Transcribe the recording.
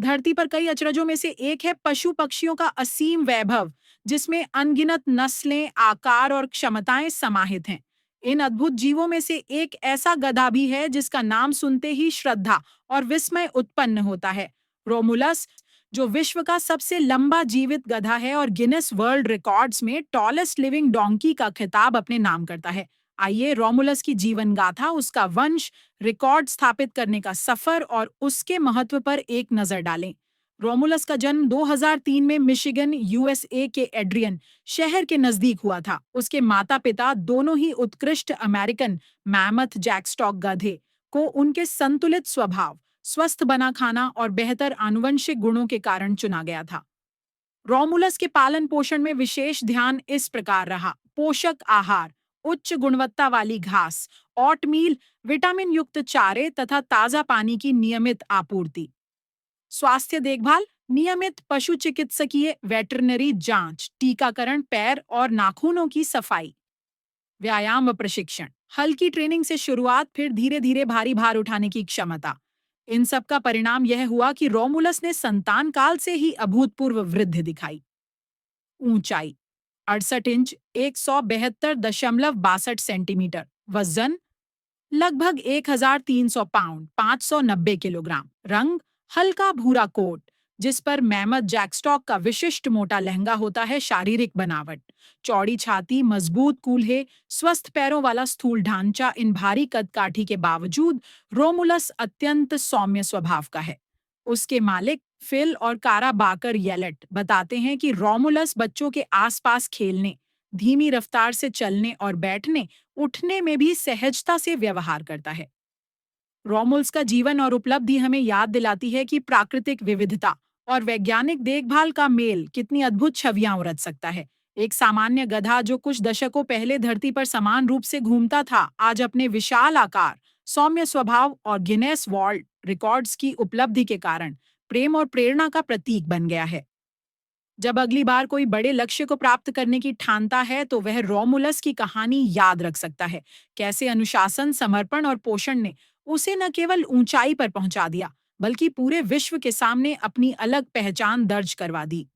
धरती पर कई अचरजों में से एक है पशु पक्षियों का असीम वैभव, जिसमें अनगिनत नस्लें, आकार और क्षमताएं समाहित हैं। इन अद्भुत जीवों में से एक ऐसा गधा भी है जिसका नाम सुनते ही श्रद्धा और विस्मय उत्पन्न होता है। रोमुलस, जो विश्व का सबसे लंबा जीवित गधा है और गिनेस वर्ल्ड रिकॉर्ड्स में टॉलेस्ट लिविंग डोंकी का खिताब अपने नाम करता है। आइए रोमुलस की जीवन गाथा, उसका वंश, रिकॉर्ड स्थापित करने का सफर और उसके महत्व पर एक नजर डालें। रोमुलस का जन्म 2003 में मिशिगन, यूएसए के एड्रियन शहर के नजदीक हुआ था। उसके माता-पिता दोनों ही उत्कृष्ट अमेरिकन मैमथ जैकस्टॉक गधे को उनके संतुलित स्वभाव, स्वस्थ बना खाना और बेहतर आनुवंशिक गुणों के कारण चुना गया था। रोमुलस के पालन पोषण में विशेष ध्यान इस प्रकार रहा: पोषक आहार, उच्च गुणवत्ता वाली घास, ओटमील, विटामिन युक्त चारे तथा ताजा पानी की नियमित आपूर्ति। स्वास्थ्य देखभाल, नियमित पशु चिकित्सकीय वेटरनरी जांच, टीकाकरण, पैर और नाखूनों की सफाई। व्यायाम व प्रशिक्षण, हल्की ट्रेनिंग से शुरुआत, फिर धीरे धीरे भारी भार उठाने की क्षमता। इन सब का परिणाम यह हुआ कि रोमुलस ने संतान काल से ही अभूतपूर्व वृद्धि दिखाई। ऊंचाई 68 इंच, 172.62 सेंटीमीटर। वजन लगभग 1300 पाउंड, 590 किलोग्राम। रंग हल्का भूरा कोट, जिस पर मैमथ जैकस्टॉक का विशिष्ट मोटा लहंगा होता है। शारीरिक बनावट, चौड़ी छाती, मजबूत कूल्हे, स्वस्थ पैरों वाला स्थूल ढांचा। इन भारी कदकाठी के बावजूद रोमुलस अत्यंत सौम्य स्वभाव का है। उसके मालिक फिल और कारा बाकर येलेट बताते हैं कि रोमुलस बच्चों के आसपास खेलने, धीमी रफ्तार से चलने और बैठने उठने में भी सहजता से व्यवहार करता है। रोमुल्स का जीवन और उपलब्धि हमें याद दिलाती है कि प्राकृतिक विविधता और वैज्ञानिक देखभाल का मेल कितनी अद्भुत छवियां उरच सकता है। एक सामान्य गधा जो कुछ दशकों पहले धरती पर समान रूप से घूमता था, आज अपने विशाल आकार, सौम्य स्वभाव और गिनेस वर्ल्ड रिकॉर्ड्स की उपलब्धि के कारण प्रेम और प्रेरणा का प्रतीक बन गया है। जब अगली बार कोई बड़े लक्ष्य को प्राप्त करने की ठानता है, तो वह रोमुलस की कहानी याद रख सकता है। कैसे अनुशासन, समर्पण और पोषण ने उसे न केवल ऊंचाई पर पहुंचा दिया, बल्कि पूरे विश्व के सामने अपनी अलग पहचान दर्ज करवा दी।